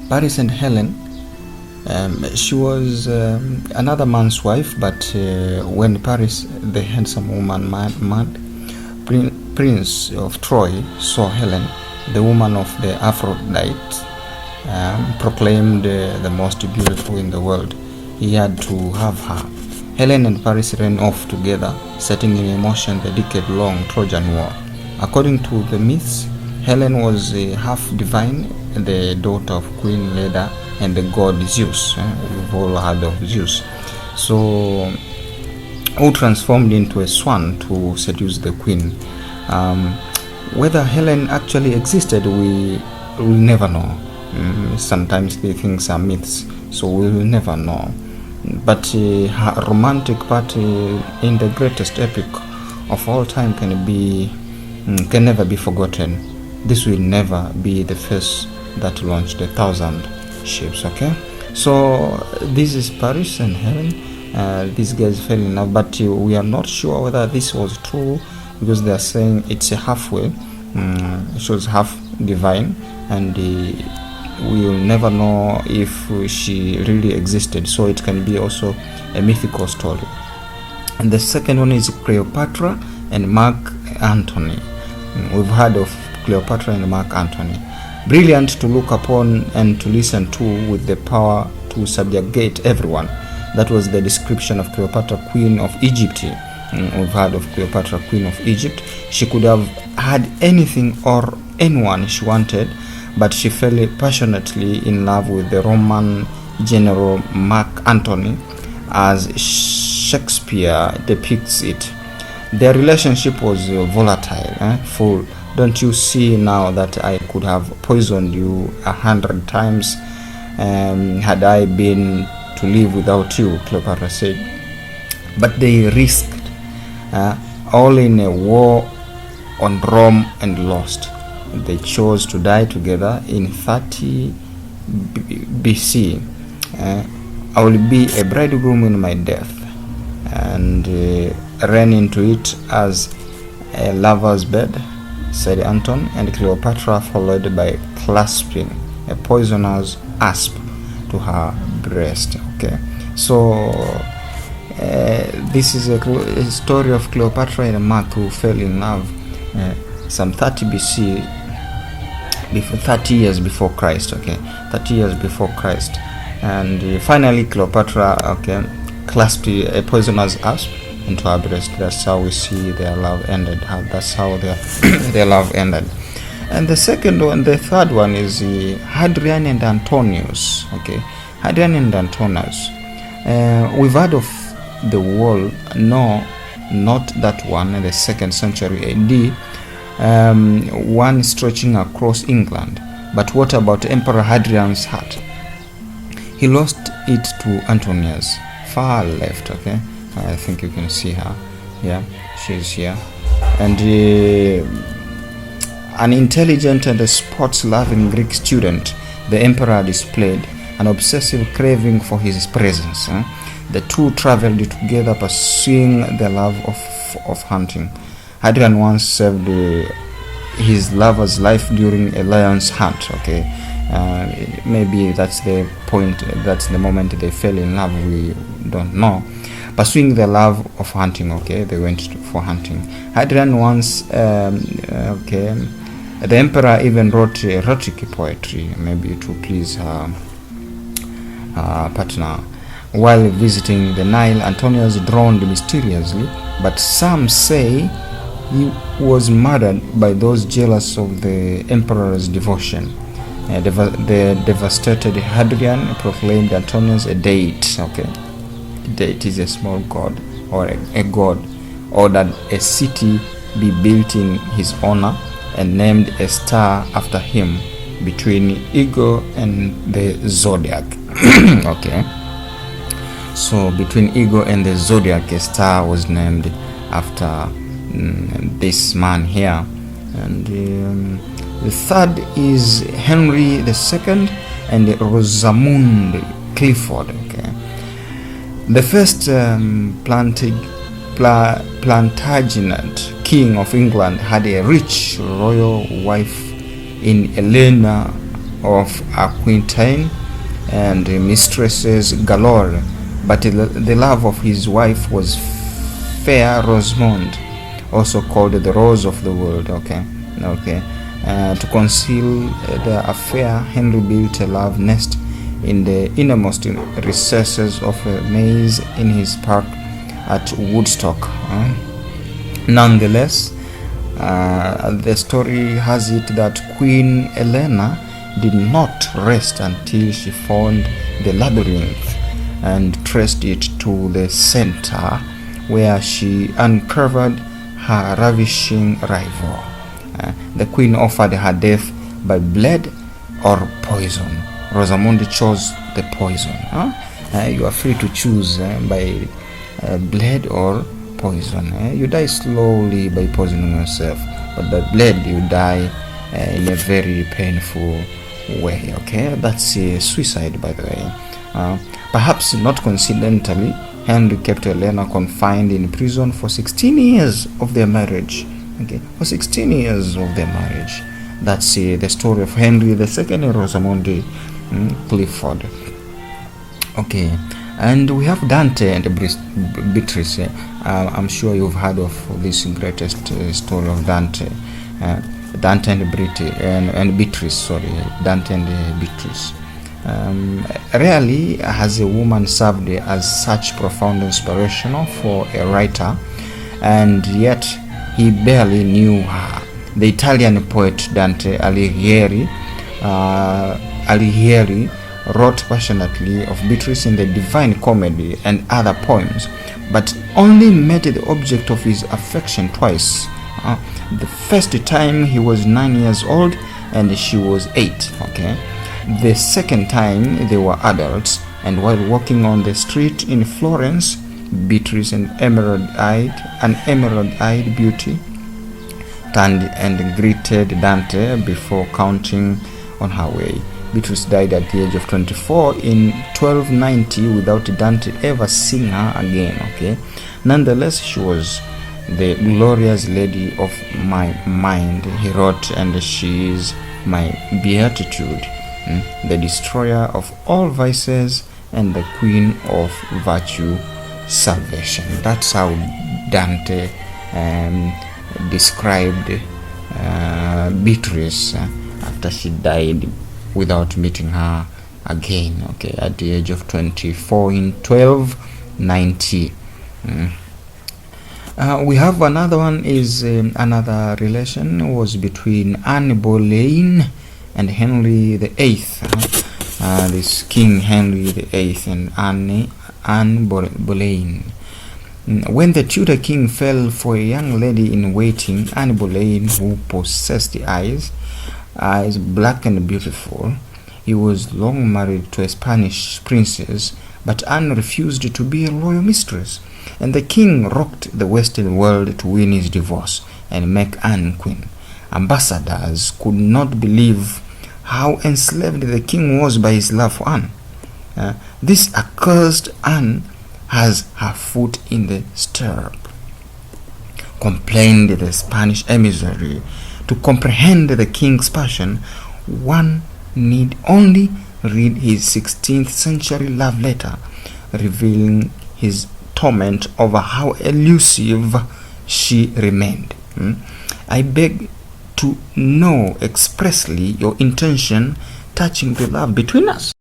Paris and Helen, she was another man's wife, but when Paris, the handsome woman, Prince of Troy, saw Helen, the woman of the Aphrodite, proclaimed the most beautiful in the world, he had to have her. Helen and Paris ran off together, setting in motion the decade-long Trojan War. According to the myths, Helen was half divine, the daughter of Queen Leda and the god Zeus. We've all heard of Zeus. So, who transformed into a swan to seduce the queen. Whether Helen actually existed, we will never know. Sometimes these things are myths, so we will never know. But her romantic part in the greatest epic of all time can never be forgotten. This will never be the first that launched 1,000 ships. Okay, so this is Paris and Helen. These guys fell in love, but we are not sure whether this was true, because they are saying it's a halfway. She was half divine, and we will never know if she really existed, so it can be also a mythical story. And the second one is Cleopatra and Mark Antony. We've heard of Cleopatra and Mark Antony. Brilliant to look upon and to listen to, with the power to subjugate everyone. That was the description of Cleopatra, Queen of Egypt. We've heard of Cleopatra, Queen of Egypt. She could have had anything or anyone she wanted, but she fell passionately in love with the Roman general Mark Antony, as Shakespeare depicts it. Their relationship was volatile, full. Don't you see now that I could have poisoned you 100 times had I been to live without you, Cleopatra said. But they risked all in a war on Rome and lost. They chose to die together in 30 BC. I will be a bridegroom in my death, and ran into it as a lover's bed, said Anton, and Cleopatra followed by clasping a poisonous asp to her breast. Okay, so this is a story of Cleopatra and Mark, who fell in love some 30 BC, 30 years before Christ. Okay, 30 years before Christ. And finally Cleopatra, clasped a poisonous asp into her breast. That's how we see their love ended. That's how their love ended. And the third one is Hadrian and Antonius. Okay, Hadrian and Antonius. We've heard of the wall. No, not that one. In the 2nd century AD, one stretching across England. But what about Emperor Hadrian's hat? He lost it to Antonius, far left. Okay, I think you can see her. Yeah, she's here. And an intelligent and a sports-loving Greek student, the emperor displayed an obsessive craving for his presence. The two traveled together, pursuing the love of hunting. Hadrian once saved his lover's life during a lion's hunt. Okay, maybe that's the point. That's the moment they fell in love. We don't know. Pursuing the love of hunting. Okay, they went for hunting. Hadrian once. The emperor even wrote erotic poetry, maybe to please her partner. While visiting the Nile, Antonius drowned mysteriously, but some say he was murdered by those jealous of the emperor's devotion. The devastated Hadrian proclaimed Antonius a deity. Okay, a deity is a small god or a god. Ordered a city be built in his honor and named a star after him between Ego and the zodiac. Okay, so between Ego and the zodiac, a star was named after this man here. And the third is Henry II and Rosamund Clifford. Okay, the first Plantagenet king of England had a rich royal wife in Eleanor of Aquitaine and mistresses galore, but the love of his wife was fair Rosamond, also called the Rose of the World. To conceal the affair, Henry built a love nest in the innermost recesses of a maze in his park at Woodstock. Nonetheless, the story has it that Queen Helena did not rest until she found the labyrinth and traced it to the center, where she uncovered her ravishing rival. The queen offered her death by blood or poison. Rosamond chose the poison. You are free to choose by blood or poison. You die slowly by poisoning yourself, but by blood you die in a very painful way. That's suicide, by the way. Perhaps not coincidentally, Henry kept Helena confined in prison for 16 years of their marriage. For 16 years of their marriage. That's the story of Henry II and Rosamond Clifford. And we have Dante and Beatrice. I'm sure you've heard of this greatest story of Dante. Dante and Beatrice. Dante and Beatrice. Rarely has a woman served as such profound inspiration for a writer, and yet he barely knew her. The Italian poet Dante Alighieri wrote passionately of Beatrice in the Divine Comedy and other poems, but only met the object of his affection twice. The first time he was 9 years old and she was 8. The second time they were adults, and while walking on the street in Florence, Beatrice, an emerald-eyed beauty, turned and greeted Dante before counting on her way. Beatrice died at the age of 24 in 1290 without Dante ever seeing her again. Nonetheless, she was the glorious lady of my mind, he wrote, and she is my beatitude, the destroyer of all vices and the queen of virtue salvation. That's how Dante described Beatrice after she died without meeting her again, at the age of 24 in 1290. We have another one. Is another relation was between Anne Boleyn and Henry VIII. This King Henry VIII and Anne Boleyn. When the Tudor king fell for a young lady in waiting, Anne Boleyn, who possessed eyes black and beautiful, he was long married to a Spanish princess, but Anne refused to be a royal mistress, and the king rocked the Western world to win his divorce and make Anne queen. Ambassadors could not believe how enslaved the king was by his love for Anne. This accursed Anne has her foot in the stirrup, complained the Spanish emissary. To comprehend the king's passion, one need only read his 16th century love letter, revealing his torment over how elusive she remained. I beg to know expressly your intention touching the love between us.